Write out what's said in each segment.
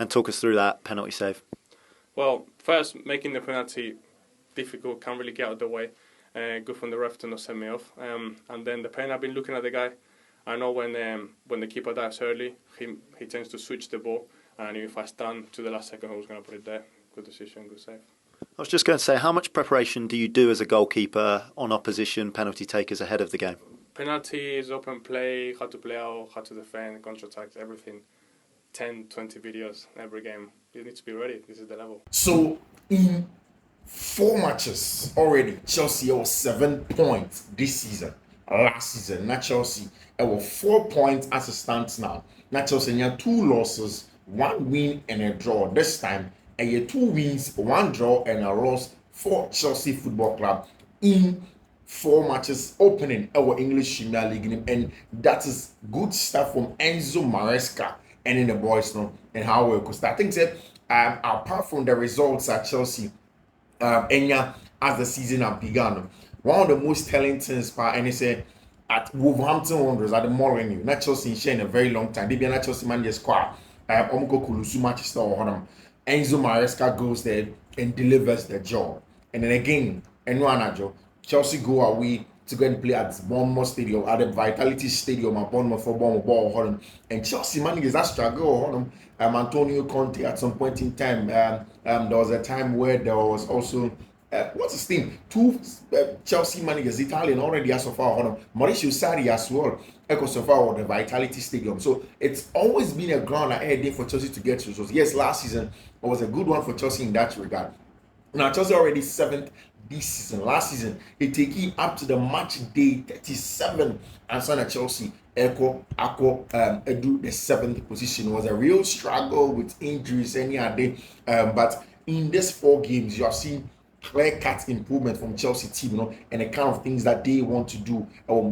And talk us through that penalty save. Well, first, making the penalty difficult, can't really get out of the way. Good from the ref to not send me off. And then the pen, I've been looking at the guy. I know when the keeper dives early, he tends to switch the ball. And I knew if I stand to the last second, I was going to put it there. Good decision, good save. I was just going to say, how much preparation do you do as a goalkeeper on opposition penalty takers ahead of the game? Penalties, open play, how to play out, how to defend, counter-attacks, everything. 10, 20 videos every game. You need to be ready. This is the level. So, in 4 matches already, Chelsea have 7 points this season. Last season, not Chelsea. There were 4 points as it stands now. Not Chelsea had 2 losses, 1 win and a draw. This time, and had 2 wins, 1 draw and a loss for Chelsea Football Club in 4 matches opening our English Premier League. And that is good stuff from Enzo Maresca and in the boys now and how well. Because I think that apart from the results at Chelsea, Enya as the season has begun, one of the most telling things, and he said at Wolverhampton Wanderers at the Molineux, not Chelsea in a very long time. They be not Chelsea man just squad. Omko Kulusu Manchester or Honam. Enzo Maresca goes there and delivers the job. And then again, Enwanajo, Chelsea go away to go and play at Bournemouth Stadium, at the Vitality Stadium at Bournemouth for Bournemouth. And Chelsea managers that struggle. Antonio Conte at some point in time. There was a time where there was also what's his name? 2 Chelsea managers, Italian already as so far. Mauricio Sarri as well. Echo so far the Vitality Stadium. So it's always been a ground ahead there for Chelsea to get results. Yes, last season was a good one for Chelsea in that regard. Now Chelsea already 7th this season. Last season, it taking up to the match day 37, and so Chelsea echo edu the 7th position. It was a real struggle with injuries any day. But in these 4 games, you have seen clear-cut improvement from Chelsea team, and the kind of things that they want to do.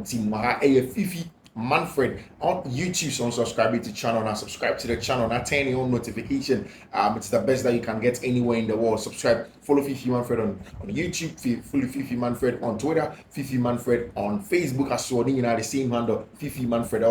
Team Fiifi-Manfred on YouTube, so subscribe to the channel and subscribe to the channel and turn on notification. It's the best that you can get anywhere in the world. Subscribe, follow Fiifi-Manfred on YouTube, follow Fiifi-Manfred on Twitter, Fiifi-Manfred on Facebook as well. You know the same handle, Fiifi-Manfred.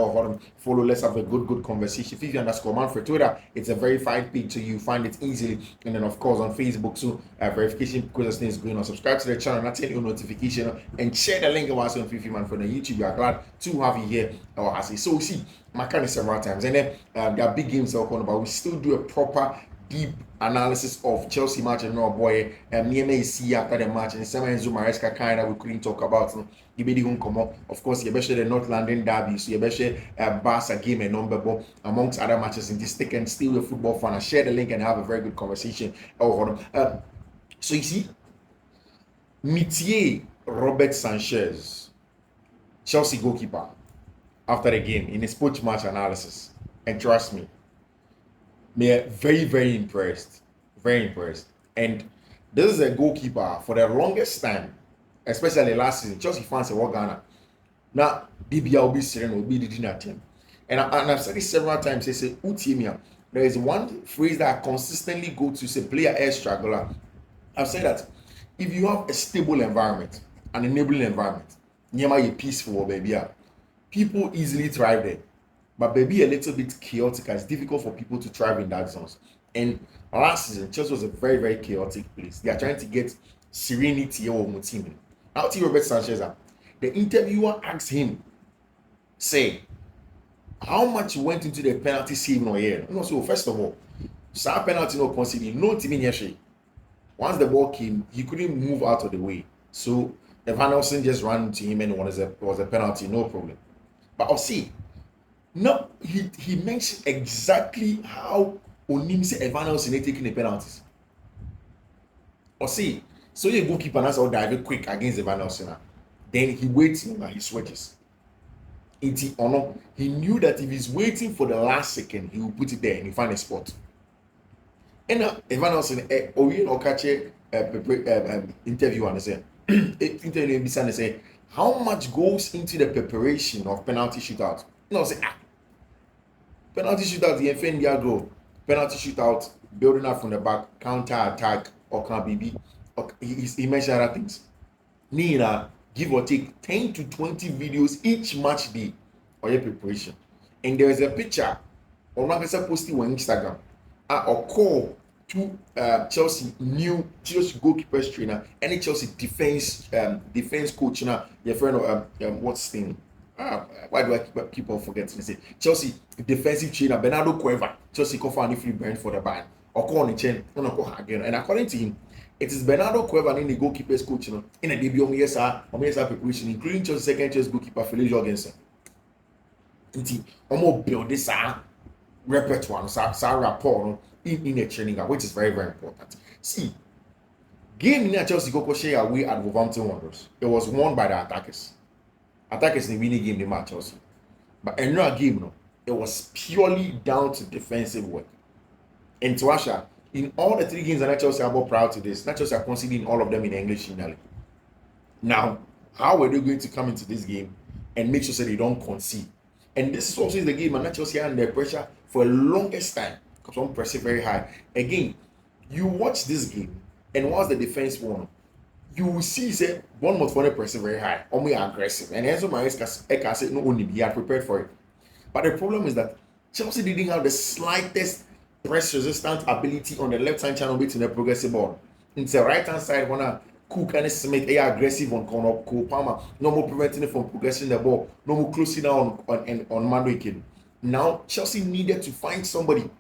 Follow, let's have a good conversation. Fiifi_Manfred Twitter, it's a verified page, so you find it easily. And then of course on Facebook, so verification because is going on. Subscribe to the channel and turn on notification and share the link of us on Fiifi-Manfred on YouTube. We are glad to have you here. So we see my kind of several times, and then there are big games that are coming, but we still do a proper deep analysis of Chelsea match and no boy near see after the match and some Enzo Maresca kind that we couldn't talk about. You be the come up. Of course, you better the North London derby, so you better Barca game and number but amongst other matches in this thick and still a football fan. I share the link and have a very good conversation. So you see, Mitier Robert Sanchez, Chelsea goalkeeper, after the game in his post-match analysis, and trust me, they're very impressed, and this is a goalkeeper for the longest time, especially last season. Chelsea fans say what Ghana now DBA will be sitting will be the dinner team, and I've said this several times. They say Utimia, there is one phrase that I consistently go to, say player air struggler. I've said that if you have a stable environment, an enabling environment, near my peaceful baby, people easily thrive there. But maybe a little bit chaotic. It's difficult for people to thrive in that zones. And last season, Chelsea was a very chaotic place. They are trying to get serenity over the team. Now, Robert Sanchez, the interviewer asked him, say, how much went into the penalty saving or here? So first of all, some penalty no conceding, no team in here. Once the ball came, he couldn't move out of the way. So Evan Nelson just ran into him and it was a penalty, no problem. But I'll see. No, he mentioned exactly how Onimse Evan Nelson is taking the penalties. Or see, so your goalkeeper has all dive quick against Evan Nelson. Then he waits and he switches. He knew that if he's waiting for the last second, he will put it there and he find a spot. And Evan Nelson, interview and say, interview say, how much goes into the preparation of penalty shootout? No, say penalty shootout, the FNDR goal, penalty shootout, building up from the back, counter attack, or can BB. He mentioned other things. Nina, give or take 10 to 20 videos each match day or your preparation. And there is a picture on my posting on Instagram or call to Chelsea goalkeepers trainer, any Chelsea defense coach now. Your friend what's his name? Why do I keep on forgetting to say Chelsea defensive trainer Bernardo Cueva. Chelsea call for free brand for the band or call on the chain, again. And according to him, it is Bernardo Cueva in the goalkeepers coach, in a debut on preparation, including Chelsea second choice goalkeeper Felix Jorgensen. Nti omo build this repertoire, rapport in a training, which is very, very important. See, game in Chelsea go share away at Wolverhampton Wanderers. It was won by the attackers. Attackers in winning game the match Chelsea. But another game, no, it was purely down to defensive work. And Tuasha, in all the 3 games that Chelsea are proud to this, Chelsea are conceding all of them in the English finale. Now, how are they going to come into this game and make sure that they don't concede? And this is also the game, and Chelsea are under pressure for the longest time because one pressing very high. Again, you watch this game, and once the defense won, you will see say Bournemouth for the pressing very high, only aggressive, and Enzo Maresca said no only he had prepared for it. But the problem is that Chelsea didn't have the slightest press resistant ability on the left hand channel between the progressive ball. It's the right hand side when Cook and Smith they are aggressive on Cole Palmer, no more preventing it from progressing the ball, no more closing down on Madueke. Now Chelsea needed to find somebody,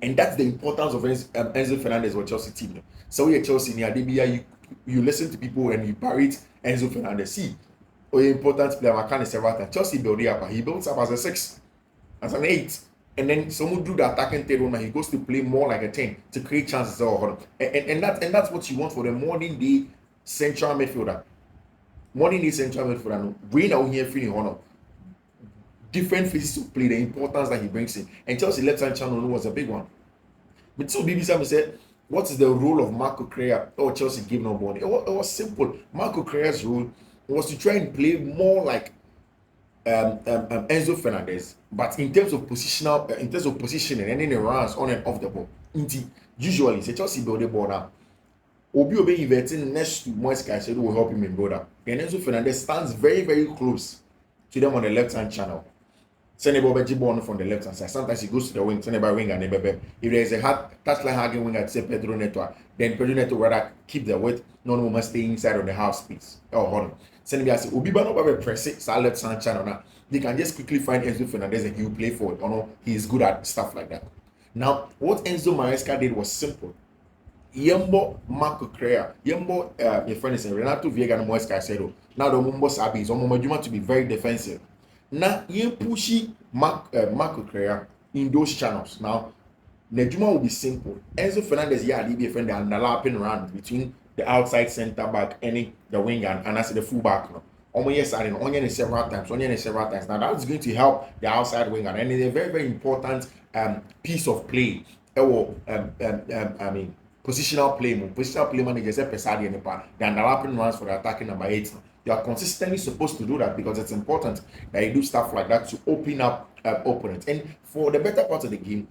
and that's the importance of Enzo Fernandez or Chelsea team. So you're Chelsea near DBA, you listen to people and you parrot Enzo Fernandez. See, important player, I can't several times. Chelsea built it up, he built up as a 6, as an 8. And then someone do the attacking third one, he goes to play more like a 10 to create chances. And that's what you want for the modern day central midfielder. Modern day central midfielder. No, we now here feeling honor. Different phases to play, the importance that he brings in. And Chelsea left hand channel was a big one. But so BBC said, what is the role of Marco Correa? Oh, Chelsea gave no body. It was simple. Marco Correa's role was to try and play more like Enzo Fernandez, but in terms of positioning and then the runs on and off the ball. Usually, say Chelsea build the ball now. Obi inverting next to Moise Caicedo will help him in build up. And Enzo Fernandez stands very, very close to them on the left hand channel. Send a ball from the left hand side. Sometimes he goes to the wing, send a wing and a if there is a touchline hugging wing at say Pedro Neto, then Pedro Neto rather keep the weight, no more stay inside on the half space. Oh, hold on. Send me as Obi Bano press it, so left hand channel now. They can just quickly find Enzo Fernandez and he will play for it. Or no, he is good at stuff like that. Now, what Enzo Maresca did was simple. Yembo Marco Correa, Yembo, your friend is Renato Viega and Moise Caicedo. Now the Mumbo Sabi is on to be very defensive. Now, you pushy Marco Correa in those channels. Now, Nejuma will be simple. Enzo Fernandez, yeah, he be a friend, the underlapping run between the outside center back, and the winger, and that's the full back. Several times. Now that's going to help the outside winger, and it's a very, very important piece of play. Positional play. Positional play managers say Pesadi and the underlapping runs for the attacking number 8. You are consistently supposed to do that because it's important that you do stuff like that to open up opponents. And for the better part of the game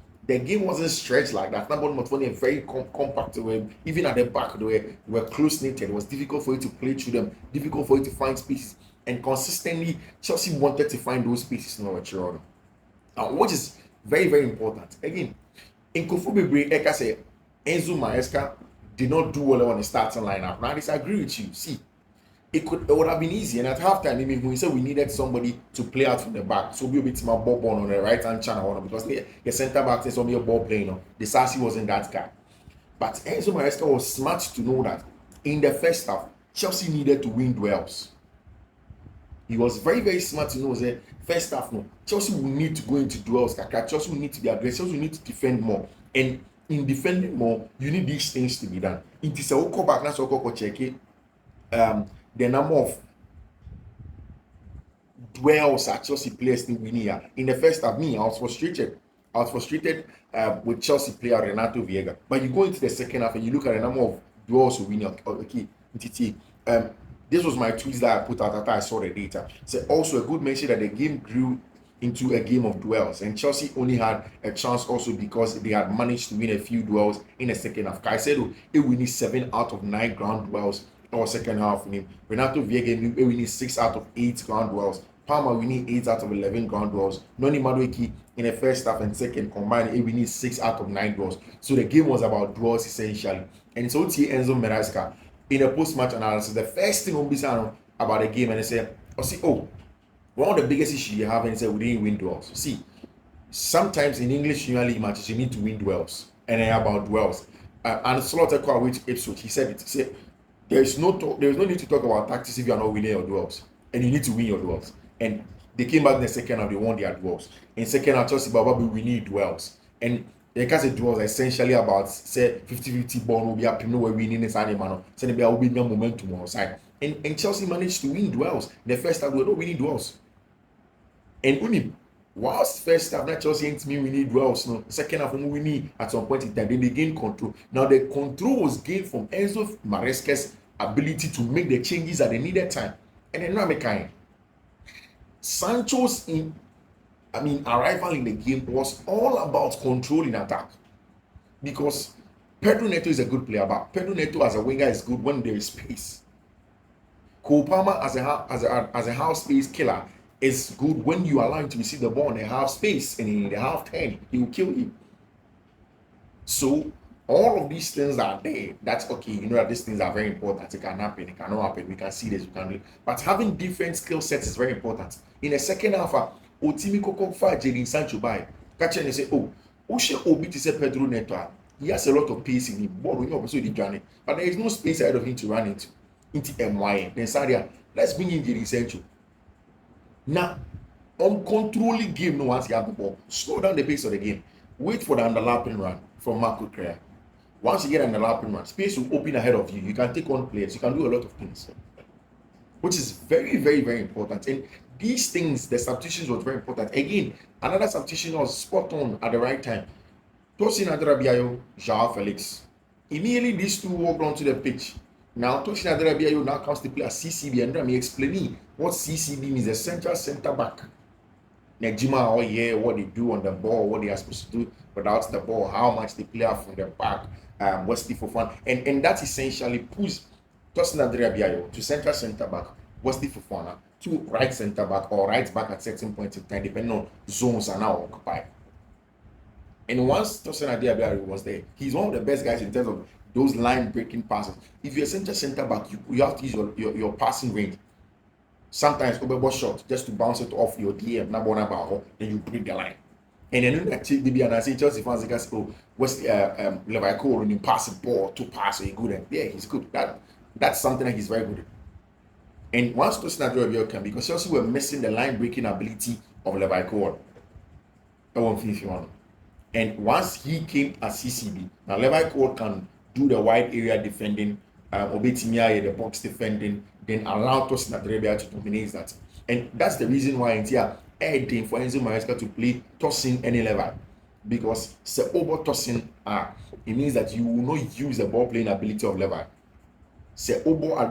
wasn't stretched like that. Number one, very compact. Even at the back, they were close knitted. It was difficult for you to play through them, difficult for you to find spaces. And consistently, Chelsea wanted to find those spaces in our Toronto, which is very, very important. Again, in Kofubi, like I say, Enzo Maresca did not do well on the starting lineup. Now, I disagree with you. See, it would have been easy, and at halftime, I mean, we said we needed somebody to play out from the back, so we'll be my ball on the right hand channel because the centre back is on your ball playing. The Sassi wasn't that guy, but Enzo Maresca was smart to know that in the first half, Chelsea needed to win duels. He was very, very smart to know that first half, no, Chelsea will need to go into duels. Chelsea will need to be aggressive. Chelsea will need to defend more, and in defending more, you need these things to be done. It is a go back now, so go check it. The number of duels at Chelsea players in winning in the first half, I was frustrated. With Chelsea player Renato Viega. But you go into the second half and you look at the number of duels who win. Okay, this was my tweets that I put out after I saw the data. So also a good mention that the game grew into a game of duels, and Chelsea only had a chance also because they had managed to win a few duels in the second half. Caicedo, it winning 7 out of 9 ground duels or second half in him. Renato Viega winning 6 out of 8 ground duels Palmer winning 8 out of 11 ground duels. Noni Madueke in the first half and second combined, we need 6 out of 9 duels. So the game was about duels essentially. And so Enzo Maresca in a post-match analysis, the first thing we said about the game, and they said, one of the biggest issues you have, and said we didn't win duels. See, sometimes in English Premier League matches you need to win duels, and then about duels. And Slaughter with Ipswich, he said there's no need to talk about tactics if you are not winning your duels, and you need to win your duels. And they came back in the second half, they won their duels. In second half, Chelsea Bababi, we need duels. And the case of duels are essentially about say 50-50 ball will be up, where winning this animal, so there will be no momentum on side. And Chelsea managed to win duels. The first half, we were not winning duels. And only whilst first half, that Chelsea ain't me we need duels. No, second half, we need at some point in time, they gained control. Now the control was gained from Enzo Maresca's ability to make the changes at the needed time. And then now kind. Sancho's arrival in the game was all about controlling attack, because Pedro Neto is a good player, but Pedro Neto as a winger is good when there is space. Cole Palmer as a half space killer is good when you allow him to receive the ball in a half space, and in the half 10 he will kill you. So all of these things are there. That's okay. You know that these things are very important. It can happen. It cannot happen. We can see this. We can do it. But having different skill sets is very important. In the second half, Otimi Koko fight Jadon Sancho by catch and say, Oshe Obi to say Pedro Neto. He has a lot of pace in him. Ball we know so the journey, but there is no space ahead of him to run into MY. Then Sadia, let's bring in Jadon Sancho. Now, on controlling game, no once you have the ball, slow down the pace of the game. Wait for the underlapping run from Marco Correa. Once you get an underlapping run, space will open ahead of you. You can take on players. You can do a lot of things, which is very, very, very important. And these things, the substitutions was very important. Again, another substitution was spot on at the right time. Tosin Adrabiayo, Joao Felix. Immediately, these two walked onto the pitch. Now, Tosin Adrabiayo now comes to play as CCB, and let me explain what CCB means: a central centre back. Nejima, what they do on the ball, what they are supposed to do without the ball, how much they play out from the back, Wesley Fofana, and that essentially puts Tosin Adrabiayo to centre back, Wesley Fofana to right centre back or right back at certain points in time, depending on zones are now occupied. And once Tosin Adrabiayo was there, he's one of the best guys in terms of those line breaking passes. If you're a centre back, you have to use your passing range. Sometimes over shot just to bounce it off your DM, then you break the line. And then I say Chelsea fans can say, what's Levi Cole running passing ball to pass, so he's good at. Yeah, he's good. That's something that he's very good at. And once Tosin Adrabiayo came, because Chelsea were missing the line breaking ability of Levi Cole. And once he came as CCB, now Levi Cole can do the wide area defending, Obetimia the box defending, then allow Tosin Adrabiayo to dominate that. And that's the reason why it's here adding for Enzo Maresca to play Tosin any level. Because se over Tosin it means that you will not use the ball playing ability of Levi. Se over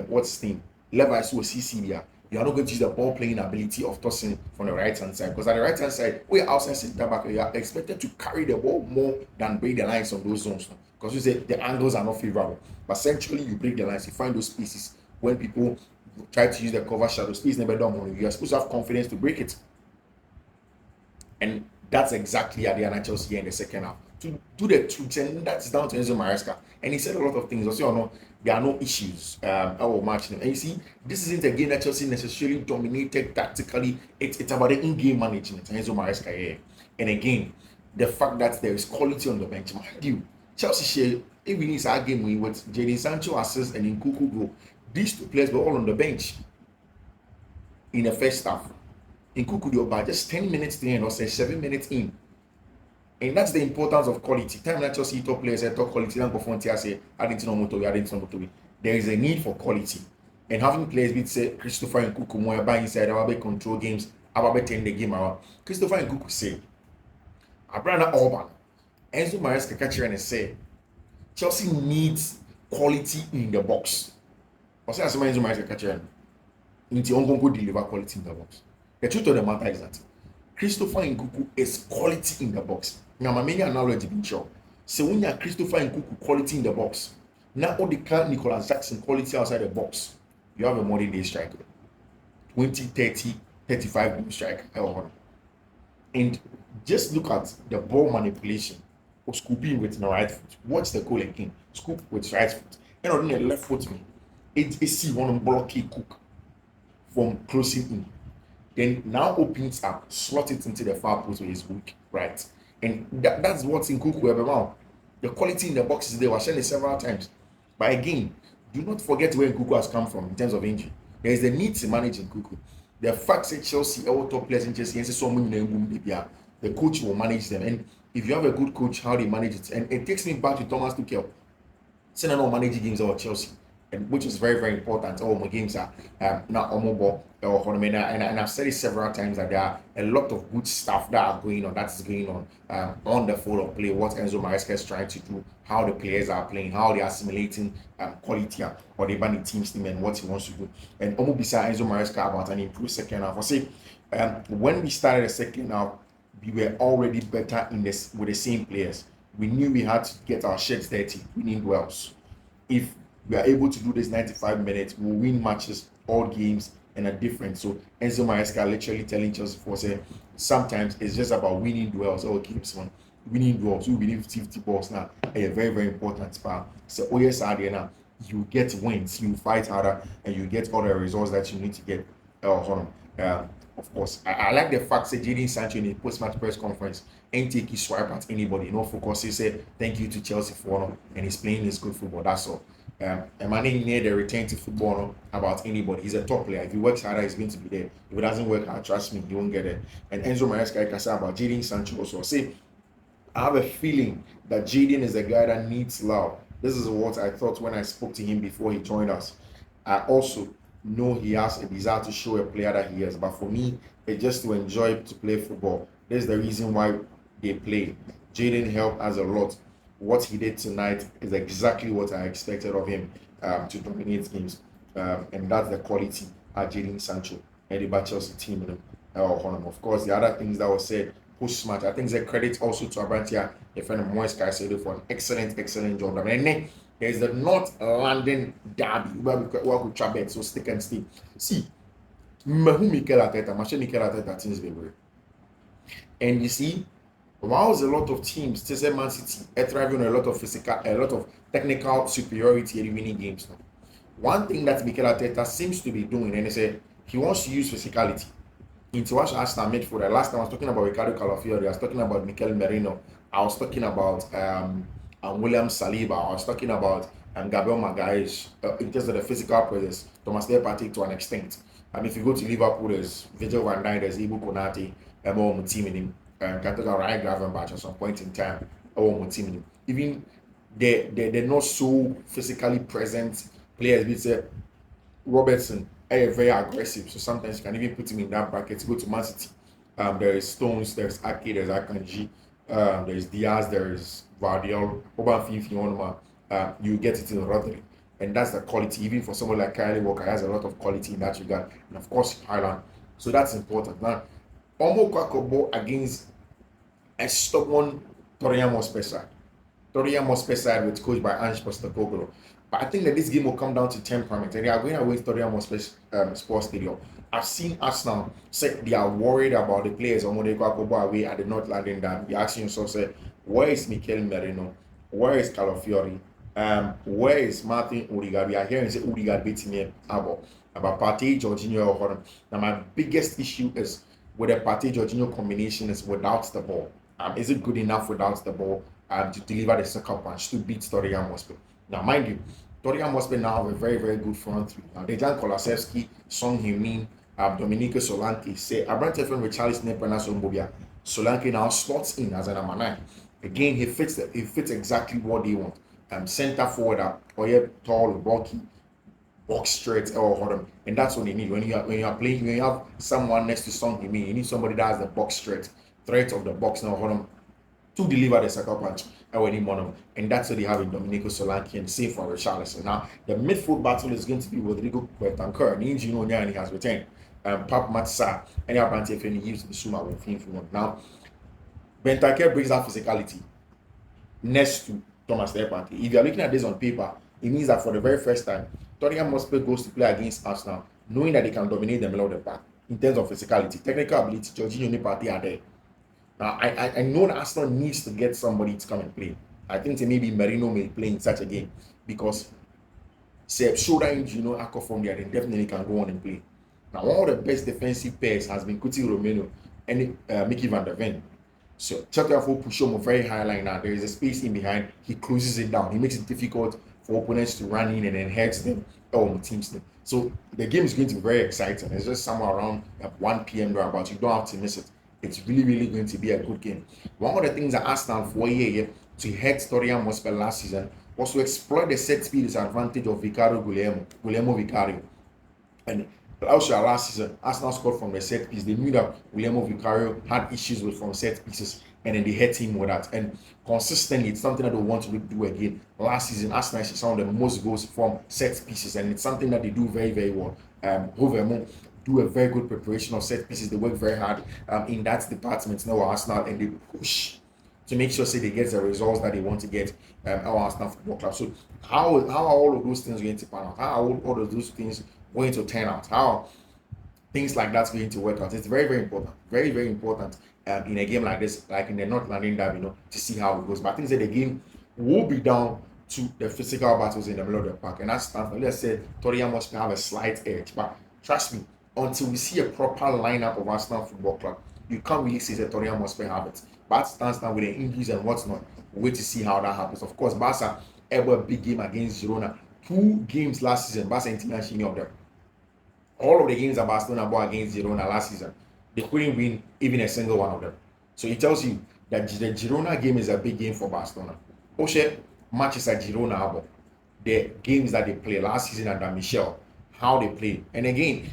what's his name? Levi is CCB. You are not going to use the ball playing ability of Tosin from the right hand side. Because at the right hand side, we're outside centre back, you are expected to carry the ball more than break the lines on those zones. Because you say the angles are not favorable. But centrally, you break the lines, you find those spaces when people try to use the cover shadow space never done on you. You are supposed to have confidence to break it. And that's exactly at the NHL here in the second half. To do the truth, and that's down to Enzo Maresca. And he said a lot of things. Also, there are no issues our match. And you see, this isn't a game that Chelsea necessarily dominated tactically. It's about the in-game management. Enzo Maresca here. And again, the fact that there is quality on the bench. Mind you, Chelsea share even is our game with Jadon Sancho assist and Nkunku goal. These two players were all on the bench in the first half. Nkunku did about just 10 minutes to end or say 7 minutes in. And that's the importance of quality. Time that Chelsea top players talk quality, then perform say there is a need for quality. And having players with say Christopher Nkunku more by inside about control games, about turn the game around. Christopher Nkunku say, Abrana Orban, Enzo Maresca catcher and say Chelsea needs quality in the box. Or say as Enzo Maresca catcher into Ongongo deliver quality in the box. The truth of the matter is that Christopher Nkunku is quality in the box. Now, my main analogy being sure. So when you have Christopher Nkunku quality in the box, now all the Nicholas Jackson quality outside the box, you have a modern day striker. 20, 30, 35 goal strike. And just look at the ball manipulation of scooping with the right foot. Watch the goal again. Scoop with right foot. And on the left foot, it see one blocky cook from closing in. Then now opens up, slot it into the far post with his weak right. And that's what's in Kuku about. The quality in the box is there. We've shown it several times. But again, do not forget where Kuku has come from in terms of injury. There is a need to manage in Kuku. The fact that Chelsea, our top players in Chelsea, and so many the coach will manage them. And if you have a good coach, how they manage it. And it takes me back to Thomas Tuchel. Saying not managing games over Chelsea, and which is very, very important. All my games are not on mobile or and I've said it several times that there are a lot of good stuff that is going on the floor of play. What Enzo Maresca is trying to do, how the players are playing, how they are assimilating quality or the bandit team's team and what he wants to do. And almost beside Enzo Maresca about an improved second half. I say when we started the second half, we were already better in this with the same players. We knew we had to get our shirts dirty, winning duels. If we are able to do this 95 minutes, we'll win matches, all games, and are different. So Enzo Maresca literally telling Chelsea for say sometimes it's just about winning duels or games, man. Winning duels, we believe 50 balls now a very, very important part. So yes, now you get wins, you fight harder, and you get all the results that you need to get. Of course, I like the fact that Jadon Sancho in the post-match press conference ain't take his swipe at anybody. No focus. He said thank you to Chelsea for and he's playing his good football. That's all. And my name near the return to football about anybody. He's a top player. If he works harder, he's going to be there. If it doesn't work hard, trust me, he won't get it. And Enzo Maresca, I can say about Jadon Sancho also. I say I have a feeling that Jadon is a guy that needs love. This is what I thought when I spoke to him before he joined us. I also know he has a desire to show a player that he is, but for me, it's just to enjoy to play football. That's the reason why they play. Jadon helped us a lot. What he did tonight is exactly what I expected of him to dominate games, and that's the quality at Jadon Sancho and the Chelsea team. Of course, the other things that was said post-match, I think it's a credit also to Abantia, a friend of Moise Caicedo, for an excellent job. I mean, there's the North London derby where we could travel, so stick and stay. See, Mikel Arteta things they were. And you see, whilst a lot of teams, say Man City, are thriving on a lot of technical superiority in winning games now. One thing that Mikel Arteta seems to be doing, and he said he wants to use physicality into what Arsenal midfield. The last time I was talking about Ricardo Calafiori, I was talking about Mikel Merino, I was talking about William Saliba, I was talking about Gabriel Magalhaes in terms of the physical presence. Thomas Partey to an extent. And if you go to Liverpool, there's Virgil van Dijk, there's Ibu Konate, team in him. Can talk about Ryan Gravenberch at some point in time. Team in him. Even they're not so physically present players. We say Robertson are very aggressive, so sometimes you can even put him in that bracket. Go to Man City. There is Stones, there's Ake, there's Akanji, there's Diaz, there's Vardiol, Fiifi-Manfred. You get it in Rodri, and that's the quality. Even for someone like Kyle Walker, has a lot of quality in that regard, and of course Highland. So that's important. Now, Omo Kwakobo against a stubborn Toriyama side. Toriyama side with coached by Ange Postecoglou. But I think that this game will come down to temperament, and they are going away to Toriyama Sports Stadium. I've seen Arsenal say they are worried about the players on Omo Kwakobo away at the North London Derby. You're asking yourself, say, where is Mikel Merino? Where is Calafiori? Where is Martin Odegaard? We are hearing say Odegaard beating me about Partey, Jorginho, or now my biggest issue is with the Partey Jorginho combination is without the ball. Is it good enough without the ball to deliver the second punch to beat Tottenham Hotspur? Now, mind you, Tottenham Hotspur now have a very, very good front three. Now, Dejan Kulusevski, Son Heung-min, Dominique Solanke, say Abrante FM with Charles Napier and Solanke. Solanke now slots in as an number 9. Again, he fits exactly what they want. Center forward, or tall, bulky, box straight, and that's what you need when you are playing. When you have someone next to Son Heung-min, you need somebody that has the box straight threat of the box now to deliver the second punch. And that's what they have in Domenico Solanke and same for Richarlison. Now the midfield battle is going to be Rodrigo Bentancur and Injino Nyani has returned. Pap Matsa and Abrante Feni used the Suma with Fiifi-Manfred. Now Bentancur brings that physicality next to Thomas Partey. If you are looking at this on paper, it means that for the very first time, Tottenham Hotspur goes to play against Arsenal knowing that they can dominate the middle of the park in terms of physicality, technical ability. Jorginho Party are there. Now, I know that Arsenal needs to get somebody to come and play. I think maybe Merino may play in such a game because say shoulder injury, Akko from there, then definitely can go on and play. Now, one of the best defensive pairs has been Kuti Romero and Mickey van der Ven. So Chatterford push him a very high line now. There is a space in behind. He closes it down. He makes it difficult for opponents to run in and then heads them on teams. So the game is going to be very exciting. It's just somewhere around 1 p.m. thereabouts. You don't have to miss it. It's really, really going to be a good game. One of the things that Arsenal for a year to head Tottenham Hotspur last season was to exploit the set speed disadvantage of Guillermo Vicario. And also last season, Arsenal scored from the set piece. They knew that Guillermo Vicario had issues with from set pieces, and then they hit him with that. And consistently, it's something that they want to do again. Last season, Arsenal is some of the most goals from set pieces, and it's something that they do very, very well. Rovemo do a very good preparation of set pieces. They work very hard in that department now, Arsenal, and they push to make sure they get the results that they want to get our Arsenal Football Club. So how are all of those things going to pan out? How are all of those things going to turn out? How things like that's going to work out? It's very, very important. Very, very important in a game like this, like in the North London Derby, to see how it goes. But I think that the game will be down to the physical battles in the middle of the park. And that's Stanford. Let's say Tottenham must have a slight edge. But trust me, until we see a proper lineup of Arsenal Football Club, you can't really say that Tottenham must have it. But stands down with the injuries and whatnot. We'll wait to see how that happens. Of course, Barca ever a big game against Girona. 2 games last season, Barca international of them. All of the games that Barcelona bought against Girona last season, they couldn't win even a single one of them. So it tells you that the Girona game is a big game for Barcelona. Oshe matches at Girona, the games that they played last season under Michel, how they play. And again,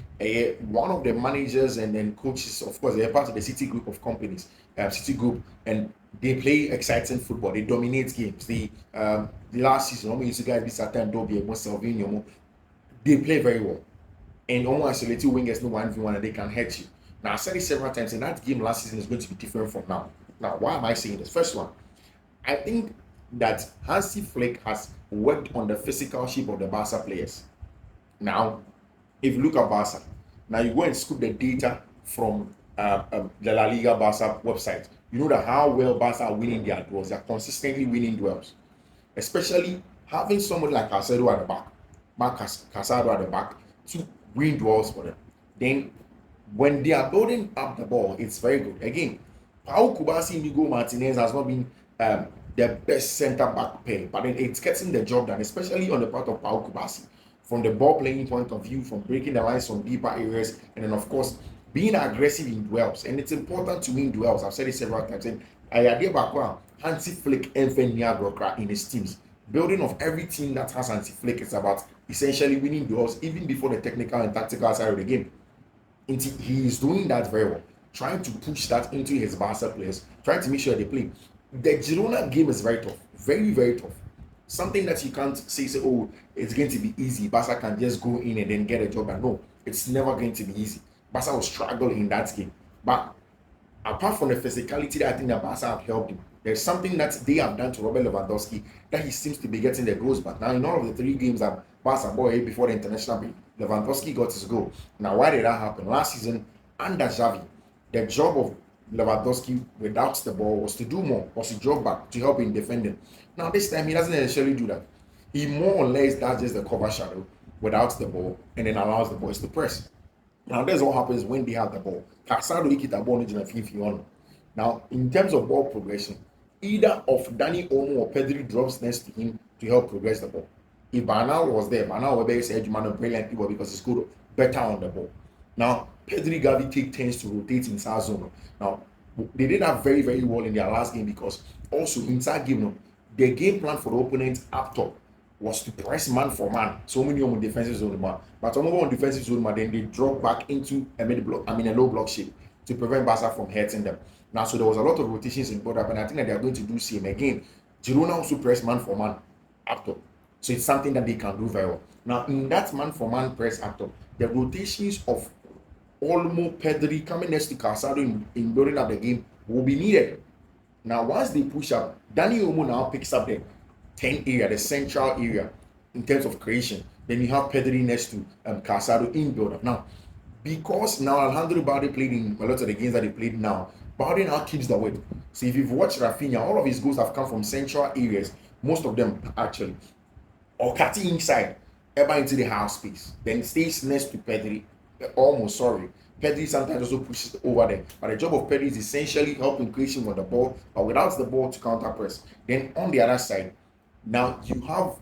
one of the managers and then coaches, of course, they're part of the City Group of companies, City Group, and they play exciting football. They dominate games. The last season, you see guys be certain they play very well. And almost isolated wingers no 1v1 and they can hurt you. Now I said it several times, and that game last season is going to be different from now. Now, why am I saying this? First one, I think that Hansi Flick has worked on the physical shape of the Barca players. Now, if you look at Barca, now you go and scoop the data from the La Liga Barca website. You know that how well Barca are winning their duels. They are consistently winning duels. Especially having someone like Casado at the back, Marcus Casado at the back, to win duels for them. Then, when they are building up the ball, it's very good. Again, Pau Kubasi Inigo Martinez has not been the best centre-back pair, but then it's getting the job done, especially on the part of Pau Kubasi. From the ball playing point of view, from breaking the lines from deeper areas, and then of course being aggressive in duels. And it's important to win duels. I've said it several times. And I idea back Hansi Flick in his teams. Building of every team that has Hansi Flick is about essentially winning duels, even before the technical and tactical side of the game. And he is doing that very well, trying to push that into his Barca players, trying to make sure they play. The Girona game is very tough, very, very tough. Something that you can't say, oh, it's going to be easy. Barca can just go in and then get a job. And no, it's never going to be easy. Barca will struggle in that game. But apart from the physicality that I think that Barca have helped him, there's something that they have done to Robert Lewandowski that he seems to be getting the goals. But now in all of the 3 games that Barca bought before the international break, Lewandowski got his goal. Now, why did that happen? Last season, under Xavi, the job of Lewandowski without the ball was to do more, was to drop back to help in defending. Now, this time, he doesn't necessarily do that. He more or less does just the cover shadow without the ball and then allows the boys to press. Now, that's what happens when they have the ball. Casado the ball in Fiifi-Manfred. Now, in terms of ball progression, either of Dani Olmo or Pedri drops next to him to help progress the ball. If Bernal was there, Bernal would be said brilliantly well because he scored better on the ball. Now, Pedri Gavi take turns to rotate inside zone. Now, they did that very, very well in their last game because also inside game, the game plan for the opponent up top was to press man for man. So many on defensive zone, but on defensive zone, then they drop back into a a low block shape to prevent Barca from hitting them. Now, so there was a lot of rotations in both up, and I think that they are going to do same again. Girona also press man for man up top. So it's something that they can do very well. Now, in that man for man press up top, the rotations of Olmo, Pedri coming next to Casado in building up the game will be needed. Now, once they push up, Dani Olmo now picks up the 10 area, the central area in terms of creation. Then you have Pedri next to Casado in build-up. Now, because now Alejandro Balde played in a lot of the games that he played now, Balde now keeps the weight. So if you've watched Rafinha, all of his goals have come from central areas, most of them actually, or cutting inside, ever into the half space. Then stays next to Pedri, almost sorry. Pedri sometimes also pushes over there. But the job of Pedri is essentially helping creation with the ball, but without the ball to counter press. Then on the other side, now you have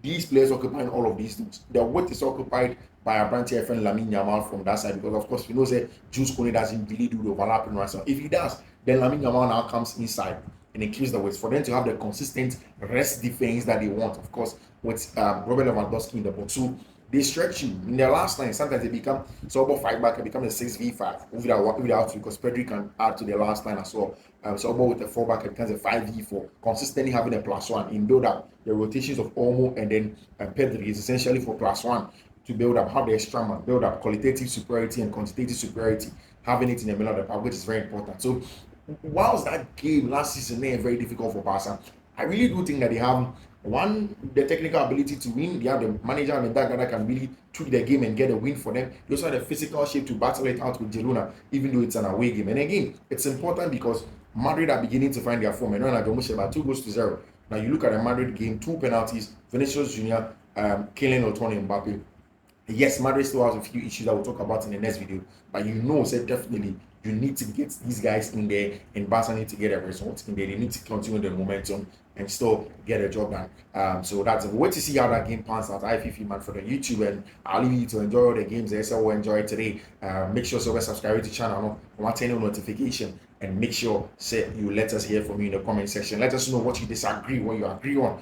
these players occupying all of these things. The width is occupied by a branch friend Lamine Yamal from that side because of course we know that Jules Kone doesn't really do the overlapping right now. If he does, then Lamine Yamal now comes inside and it keeps the width for them to have the consistent rest defense that they want. Of course, with Robert Lewandowski in the box. So they stretch you in their last line. Sometimes they become so about 5 back, it becomes a 6v5 without because Pedri can add to the last line as well. So about with a 4 back, it becomes a 5v4. Consistently having a +1 in build up. The rotations of Olmo and then Pedri is essentially for +1 to build up, have the extra man, build up qualitative superiority and quantitative superiority, having it in the middle of the park, which is very important. So whilst that game last season made it very difficult for Barca, I really do think that they have the technical ability to win. They have the manager and the guy that can really tweak the game and get a win for them. They also have the physical shape to battle it out with Girona, even though it's an away game. And again, it's important because Madrid are beginning to find their form. And like almost about 2-0. Now you look at the Madrid game, 2 penalties, Vinicius Junior, Kylian Mbappe, Mbappe. Yes, Madrid still has a few issues that we'll talk about in the next video, but definitely you need to get these guys in there, and Barca need to get a result in there. They need to continue the momentum and still get a job done. So that's it. We'll wait to see how that game pans out. Fiifi-Manfred on YouTube, and I'll leave you to enjoy all the games there. So we'll enjoy it today. Make sure to subscribe to the channel, turn on notification, and make sure you let us hear from you in the comment section. Let us know what you disagree, what you agree on.